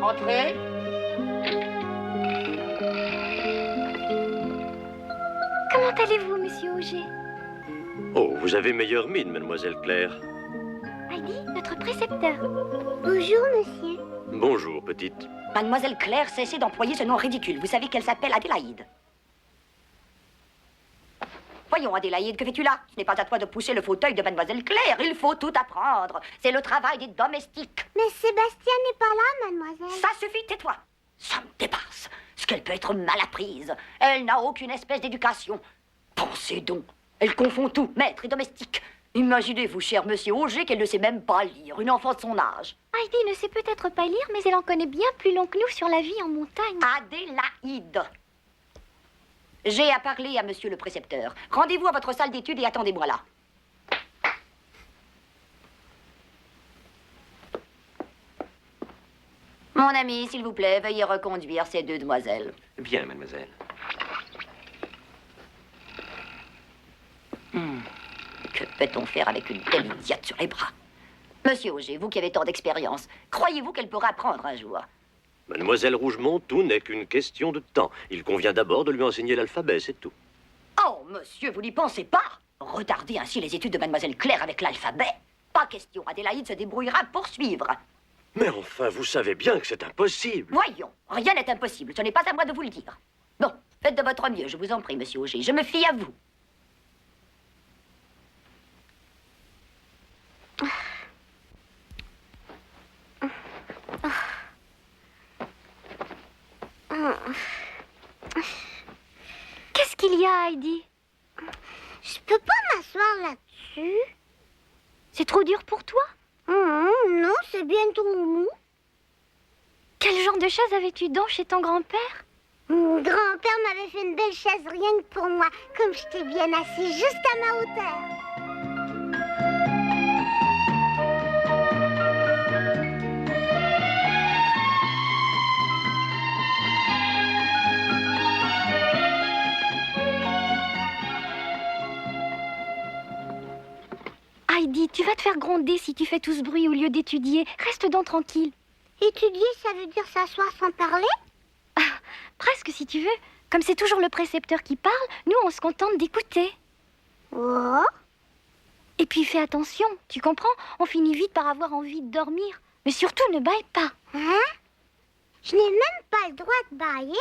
Entrez. Comment allez-vous, monsieur Auger? Oh, vous avez meilleure mine, mademoiselle Claire. Heidi, notre précepteur. Bonjour, monsieur. Bonjour, petite. Mademoiselle Claire, cessez d'employer ce nom ridicule. Vous savez qu'elle s'appelle Adélaïde. Voyons, Adélaïde, que fais-tu là? Ce n'est pas à toi de pousser le fauteuil de Mademoiselle Claire. Il faut tout apprendre. C'est le travail des domestiques. Mais Sébastien n'est pas là, mademoiselle. Ça suffit, tais-toi. Ça me dépasse. Ce qu'elle peut être mal apprise. Elle n'a aucune espèce d'éducation. Pensez donc. Elle confond tout, maître et domestique. Imaginez-vous, cher monsieur Auger, qu'elle ne sait même pas lire. Une enfant de son âge. Heidi ne sait peut-être pas lire, mais elle en connaît bien plus long que nous sur la vie en montagne. Adélaïde. J'ai à parler à monsieur le précepteur. Rendez-vous à votre salle d'études et attendez-moi là. Mon ami, s'il vous plaît, veuillez reconduire ces deux demoiselles. Bien, mademoiselle. Que peut-on faire avec une telle idiote sur les bras? Monsieur Auger, vous qui avez tant d'expérience, croyez-vous qu'elle pourra apprendre un jour? Mademoiselle Rougemont, tout n'est qu'une question de temps. Il convient d'abord de lui enseigner l'alphabet, c'est tout. Oh, monsieur, vous n'y pensez pas? Retardez ainsi les études de mademoiselle Claire avec l'alphabet. Pas question, Adélaïde se débrouillera pour suivre. Mais enfin, vous savez bien que c'est impossible. Voyons, rien n'est impossible, ce n'est pas à moi de vous le dire. Bon, faites de votre mieux, je vous en prie, monsieur Auger, je me fie à vous. Qu'est-ce qu'il y a, Heidi? Je peux pas m'asseoir là-dessus. C'est trop dur pour toi? Non, c'est bien trop mou. Quel genre de chaise avais-tu donc chez ton grand-père? Mon grand-père m'avait fait une belle chaise rien que pour moi, comme j'étais bien assis juste à ma hauteur. Heidi, tu vas te faire gronder si tu fais tout ce bruit au lieu d'étudier. Reste donc tranquille. Étudier, ça veut dire s'asseoir sans parler? Presque si tu veux. Comme c'est toujours le précepteur qui parle, nous on se contente d'écouter. Oh. Et puis fais attention, tu comprends? On finit vite par avoir envie de dormir. Mais surtout ne bâille pas. Hein? Je n'ai même pas le droit de bâiller?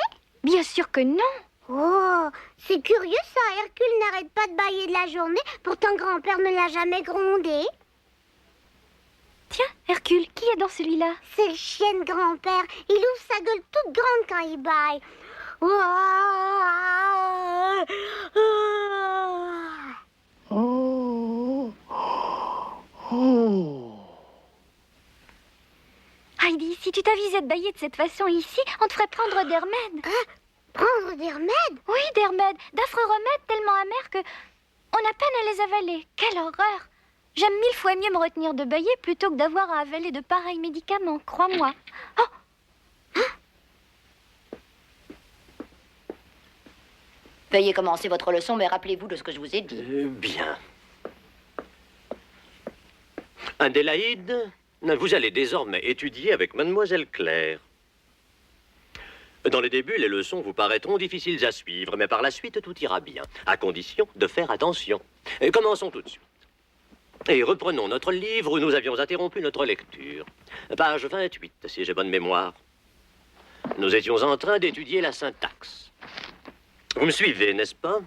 Bien sûr que non. Oh, c'est curieux ça, Hercule n'arrête pas de bâiller de la journée, pourtant grand-père ne l'a jamais grondé. Tiens, Hercule, qui est dans celui-là? C'est le chien de grand-père, il ouvre sa gueule toute grande quand il bâille. Heidi, si tu t'avisais de bâiller de cette façon ici, on te ferait prendre des remèdes. Prendre des remèdes? Oui, des remèdes, d'affreux remèdes tellement amers que on a peine à les avaler. Quelle horreur! J'aime 1000 fois mieux me retenir de bâiller plutôt que d'avoir à avaler de pareils médicaments, crois-moi. Oh! Veuillez commencer votre leçon, mais rappelez-vous de ce que je vous ai dit. Bien. Adélaïde, vous allez désormais étudier avec mademoiselle Claire. Dans les débuts, les leçons vous paraîtront difficiles à suivre, mais par la suite, tout ira bien, à condition de faire attention. Et commençons tout de suite. Et reprenons notre livre où nous avions interrompu notre lecture. Page 28, si j'ai bonne mémoire. Nous étions en train d'étudier la syntaxe. Vous me suivez, n'est-ce pas?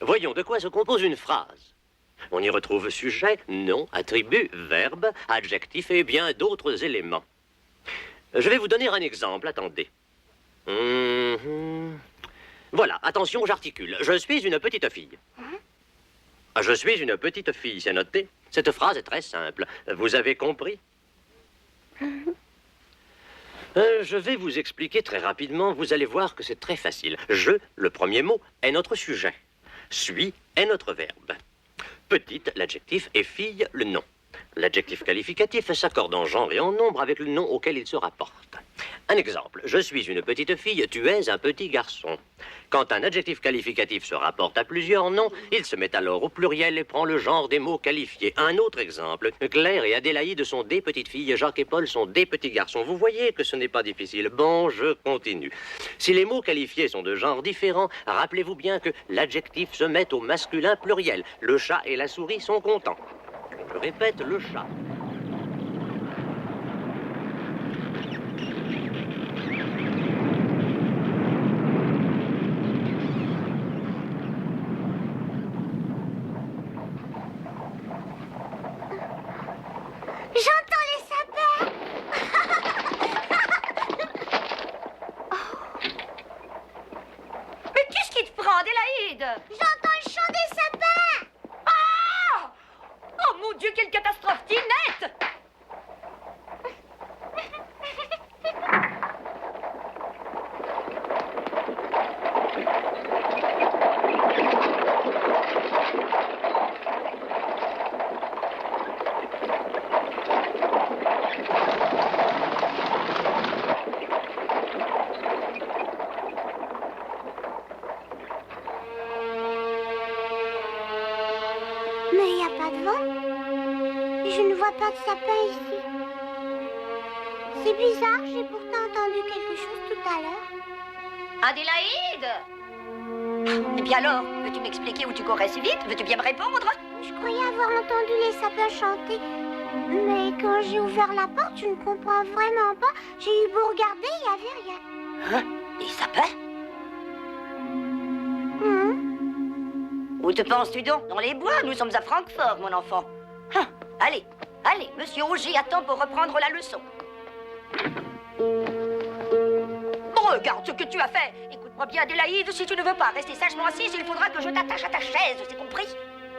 Voyons de quoi se compose une phrase. On y retrouve sujet, nom, attribut, verbe, adjectif et bien d'autres éléments. Je vais vous donner un exemple, attendez. Voilà, attention, j'articule. Je suis une petite fille. Je suis une petite fille, c'est noté. Cette phrase est très simple. Vous avez compris? Je vais vous expliquer très rapidement. Vous allez voir que c'est très facile. Je, le premier mot, est notre sujet. Suis est notre verbe. Petite, l'adjectif, et fille, le nom. L'adjectif qualificatif s'accorde en genre et en nombre avec le nom auquel il se rapporte. Un exemple, je suis une petite fille, tu es un petit garçon. Quand un adjectif qualificatif se rapporte à plusieurs noms, il se met alors au pluriel et prend le genre des mots qualifiés. Un autre exemple, Claire et Adélaïde sont des petites filles, Jacques et Paul sont des petits garçons. Vous voyez que ce n'est pas difficile. Bon, je continue. Si les mots qualifiés sont de genres différents, rappelez-vous bien que l'adjectif se met au masculin pluriel. Le chat et la souris sont contents. Je répète, le chat. J'entends les sapins. Mais qu'est-ce qui te prend, Adélaïde? J'entends le chant des sapins. Ah! Oh mon Dieu, quelle catastrophe, Tinette! Mais il n'y a pas de vent. Et je ne vois pas de sapin ici. C'est bizarre, j'ai pourtant entendu quelque chose tout à l'heure. Adélaïde! Eh bien alors, veux-tu m'expliquer où tu courais si vite? Veux-tu bien me répondre? Je croyais avoir entendu les sapins chanter. Mais quand j'ai ouvert la porte, je ne comprends vraiment pas. J'ai eu beau regarder, il n'y avait rien. Hein? Des sapins? Où te penses-tu donc? Dans les bois, nous sommes à Francfort, mon enfant. Allez, allez, monsieur Auger attend pour reprendre la leçon. Regarde ce que tu as fait. Écoute-moi bien, Adélaïde, si tu ne veux pas rester sagement assise, il faudra que je t'attache à ta chaise, c'est compris?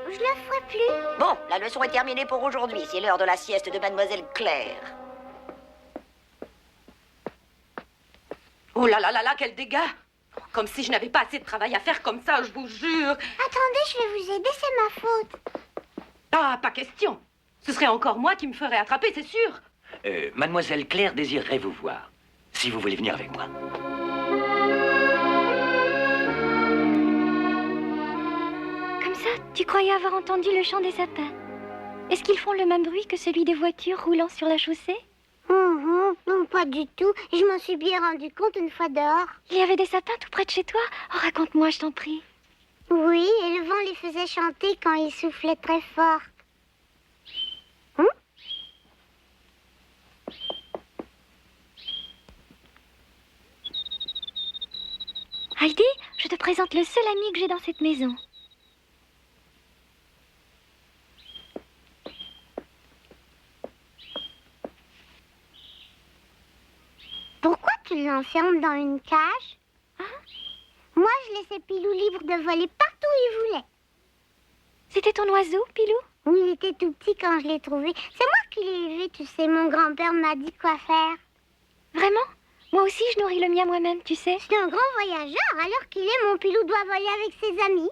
Je le ferai plus. Bon, la leçon est terminée pour aujourd'hui. C'est l'heure de la sieste de Mademoiselle Claire. Oh là là là là, quel dégât! Comme si je n'avais pas assez de travail à faire comme ça, je vous jure. Attendez, je vais vous aider, c'est ma faute. Ah, pas question. Ce serait encore moi qui me ferais attraper, c'est sûr. Mademoiselle Claire désirerait vous voir. Si vous voulez venir avec moi. Comme ça, tu croyais avoir entendu le chant des sapins. Est-ce qu'ils font le même bruit que celui des voitures roulant sur la chaussée? Non, pas du tout. Je m'en suis bien rendu compte une fois dehors. Il y avait des sapins tout près de chez toi? Oh, raconte-moi, je t'en prie. Oui, et le vent les faisait chanter quand ils soufflaient très fort. Heidi, je te présente le seul ami que j'ai dans cette maison. Pourquoi tu l'enfermes dans une cage? Moi, je laissais Pilou libre de voler partout où il voulait. C'était ton oiseau, Pilou? Oui, il était tout petit quand je l'ai trouvé. C'est moi qui l'ai élevé, tu sais, mon grand-père m'a dit quoi faire. Vraiment? Moi aussi, je nourris le mien moi-même, tu sais. C'est un grand voyageur, alors qu'il est, mon Pilou doit voler avec ses amis.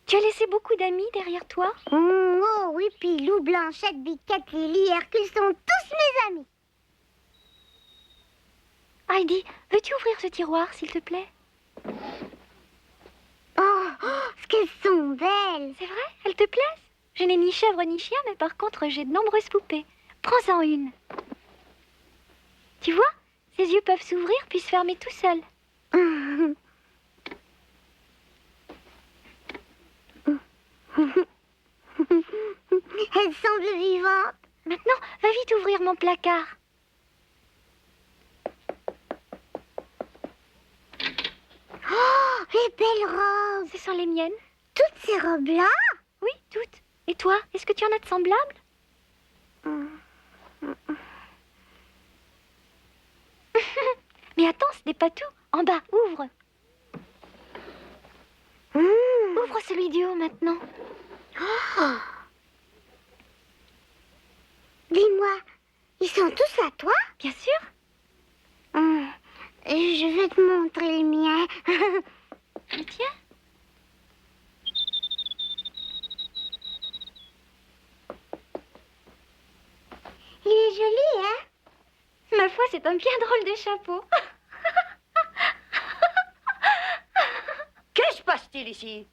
Tu as laissé beaucoup d'amis derrière toi? Oh oui, Pilou, Blanchette, Biquette, Lily, Hercule sont tous mes amis. Heidi, veux-tu ouvrir ce tiroir, s'il te plaît? Ce qu'elles sont belles. C'est vrai? Elles te plaisent? Je n'ai ni chèvre ni chien, mais par contre, j'ai de nombreuses poupées. Prends-en une. Tu vois? Ses yeux peuvent s'ouvrir puis se fermer tout seuls. Elles semblent vivantes. Maintenant, va vite ouvrir mon placard. Oh, les belles robes. Ce sont les miennes. Toutes ces robes-là? Oui, toutes. Et toi, est-ce que tu en as de semblables? Mais attends, ce n'est pas tout. En bas, ouvre. Ouvre celui du haut maintenant. Dis-moi, ils sont tous à toi? Bien sûr. Je vais te montrer le mien. Le tien? Il est joli, hein? Ma foi, c'est un bien drôle de chapeau. Que se passe-t-il ici?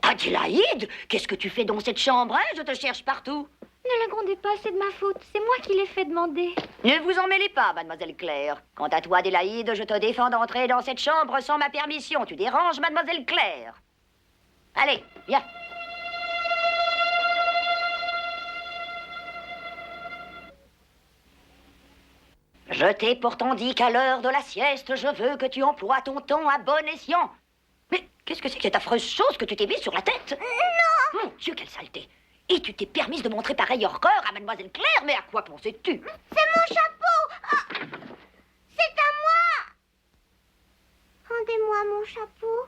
Adélaïde, qu'est-ce que tu fais dans cette chambre, hein? Je te cherche partout. Ne la grondez pas, c'est de ma faute. C'est moi qui l'ai fait demander. Ne vous en mêlez pas, mademoiselle Claire. Quant à toi, Adélaïde, je te défends d'entrer dans cette chambre sans ma permission. Tu déranges mademoiselle Claire. Allez, viens. Je t'ai pourtant dit qu'à l'heure de la sieste, je veux que tu emploies ton temps à bon escient. Mais qu'est-ce que c'est que cette affreuse chose que tu t'es mise sur la tête? Non! Mon Dieu, quelle saleté! Et tu t'es permise de montrer pareille horreur à mademoiselle Claire, mais à quoi pensais-tu? C'est mon chapeau! Ah, c'est à moi! Rendez-moi mon chapeau.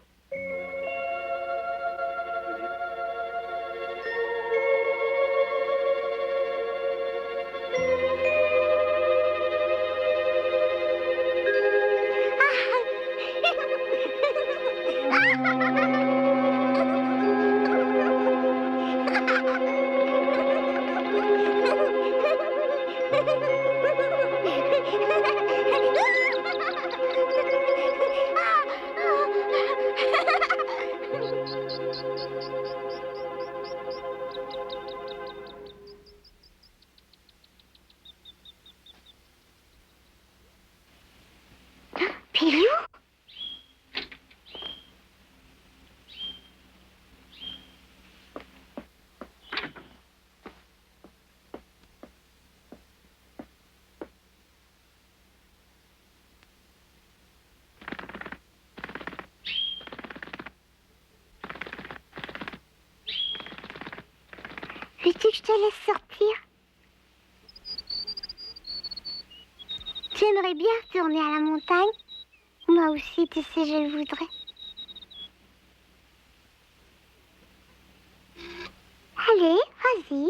Pilou? Veux-tu que je te laisse sortir? Tu aimerais bien retourner à la montagne? Moi aussi, tu sais, je le voudrais. Allez, vas-y.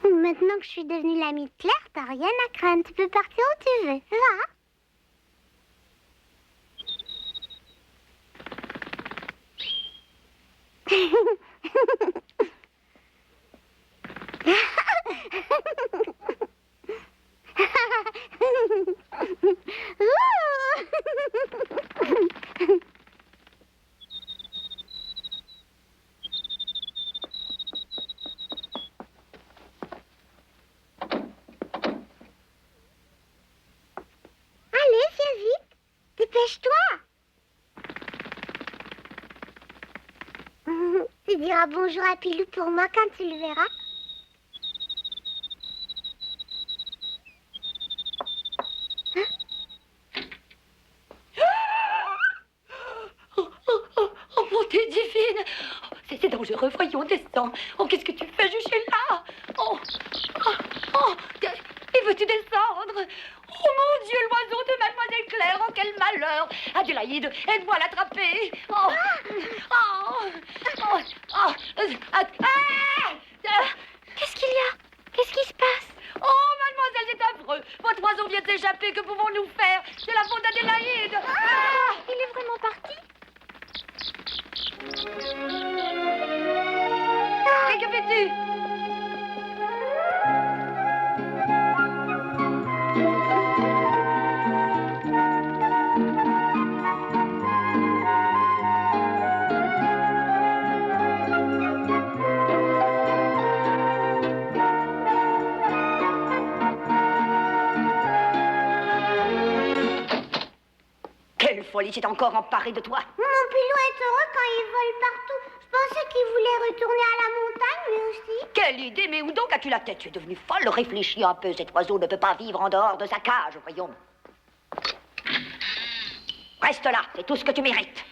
Maintenant que je suis devenue l'amie de Claire, t'as rien à craindre. Tu peux partir où tu veux. Va. Allez, viens vite. Dépêche-toi. Tu diras bonjour à Pilou pour moi quand tu le verras. Oh, bonté divine! C'est dangereux, voyons, descends. Oh, qu'est-ce que tu fais? Je suis là! Oh, et veux-tu descendre? Oh mon Dieu, l'oiseau de mademoiselle Claire, oh quel malheur! Adélaïde, aide-moi à l'attraper! Qu'est-ce qu'il y a? Qu'est-ce qui se passe? Oh, mademoiselle, c'est affreux! Votre oiseau vient de s'échapper, que pouvons-nous faire? C'est la faute d'Adélaïde! Il est vraiment parti? Et que fais-tu? Quelle folie s'est encore emparée de toi! Mon Pilou est heureux quand il vole partout. Je pensais qu'il voulait retourner à la montagne, lui aussi. Quelle idée! Mais où donc as-tu la tête? Tu es devenue folle. Réfléchis un peu. Cet oiseau ne peut pas vivre en dehors de sa cage, voyons. Reste là, c'est tout ce que tu mérites.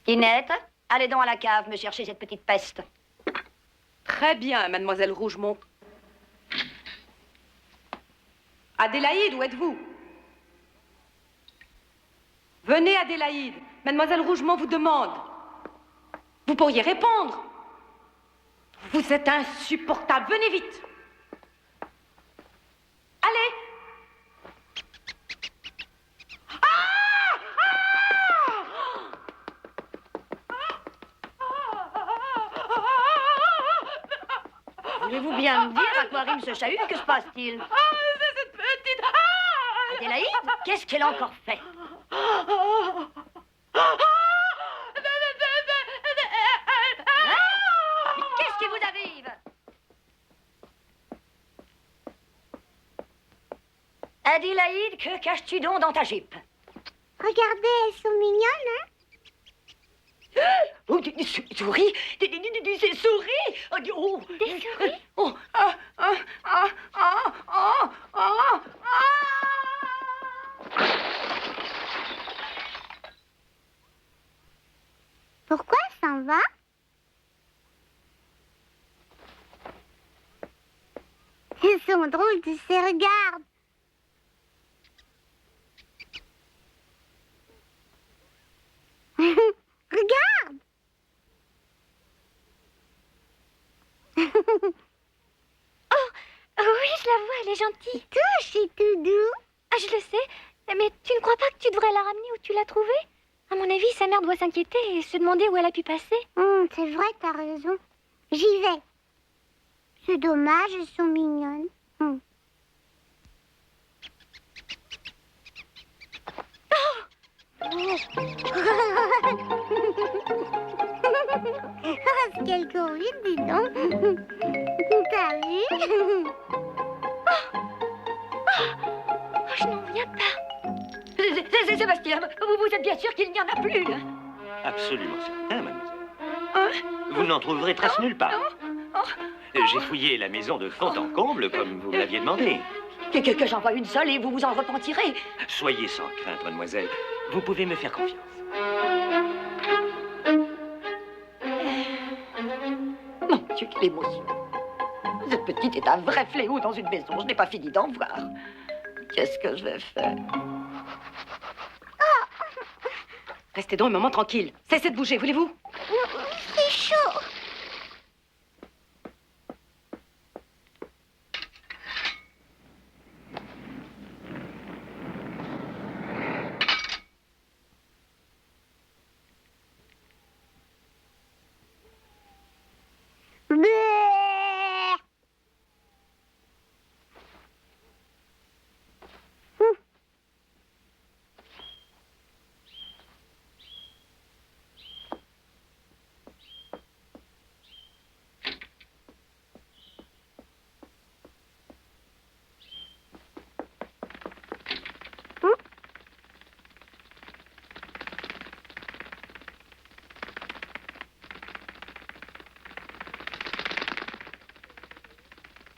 Tinette, allez donc à la cave me chercher cette petite peste. Très bien, mademoiselle Rougemont. Adélaïde, où êtes-vous? Venez, Adélaïde. Mademoiselle Rougemont vous demande. Vous pourriez répondre. Vous êtes insupportable. Venez vite. Allez. Voulez-vous bien me dire à quoi rime ce chahut? Que se passe-t-il? C'est cette petite... Adélaïde, qu'est-ce qu'elle a encore fait? Mais qu'est-ce qui vous arrive? Adélaïde, que caches-tu donc dans ta jupe? Regardez, elles sont mignonnes, hein? Oh, des souris? Des souris? Oh, Des souris? oh, Pourquoi elle s'en va? Elles sont drôles, tu sais, regarde. Regarde. Oh oui, je la vois, elle est gentille. Touche, c'est tout doux. Ah, je le sais. Mais tu ne crois pas que tu devrais la ramener où tu l'as trouvée? À mon avis, sa mère doit s'inquiéter et se demander où elle a pu passer. C'est vrai, t'as raison. J'y vais. C'est dommage, elles sont mignonnes. C'est qu'elle court vite, dis donc. T'as vu? Oh, je n'en reviens pas. c'est Sébastien, vous êtes bien sûr qu'il n'y en a plus, hein? Absolument certain, mademoiselle. Vous n'en trouverez trace nulle part. J'ai fouillé la maison de fond en comble, comme vous me l'aviez demandé. Que j'en vois une seule et vous vous en repentirez. Soyez sans crainte, mademoiselle. Vous pouvez me faire confiance. Mon Dieu, quelle émotion. Cette petite est un vrai fléau dans une maison. Je n'ai pas fini d'en voir. Qu'est-ce que je vais faire? Restez donc un moment tranquille. Cessez de bouger, voulez-vous? C'est chaud. Bleh.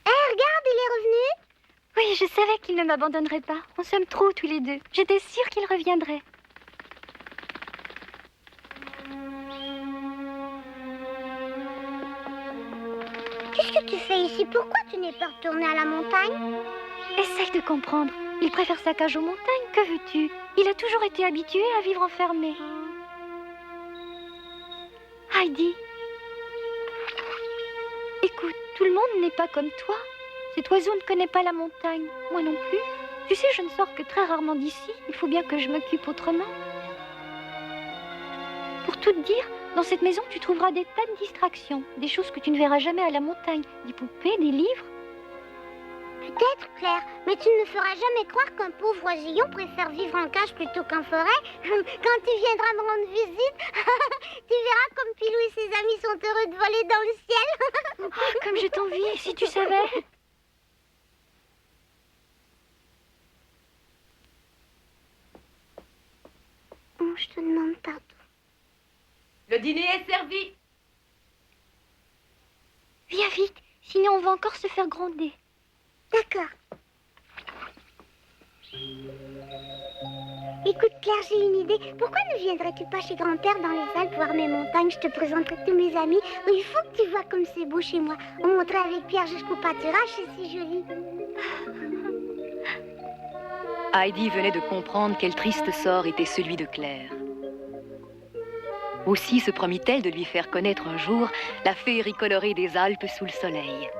Regarde, il est revenu. Oui, je savais qu'il ne m'abandonnerait pas. On s'aime trop tous les deux. J'étais sûre qu'il reviendrait. Qu'est-ce que tu fais ici? Pourquoi tu n'es pas retourné à la montagne? Essaye de comprendre. Il préfère sa cage aux montagnes. Que veux-tu? Il a toujours été habitué à vivre enfermé. Heidi. Écoute, tout le monde n'est pas comme toi. Cet oiseau ne connaît pas la montagne. Moi non plus. Tu sais, je ne sors que très rarement d'ici. Il faut bien que je m'occupe autrement. Pour tout te dire, dans cette maison, tu trouveras des tas de distractions. Des choses que tu ne verras jamais à la montagne. Des poupées, des livres. Peut-être, Claire, mais tu ne me feras jamais croire qu'un pauvre oisillon préfère vivre en cage plutôt qu'en forêt. Quand tu viendras me rendre visite, tu verras comme Pilou et ses amis sont heureux de voler dans le ciel. Oh, comme je t'envie, si tu savais. Je te demande pardon. Le dîner est servi. Viens vite, sinon on va encore se faire gronder. D'accord. Écoute Claire, j'ai une idée. Pourquoi ne viendrais-tu pas chez grand-père dans les Alpes voir mes montagnes? Je te présenterai tous mes amis. Il faut que tu vois comme c'est beau chez moi. On monterait avec Pierre jusqu'au pâturage, c'est si joli. Heidi venait de comprendre quel triste sort était celui de Claire. Aussi se promit-elle de lui faire connaître un jour la féerie colorée des Alpes sous le soleil.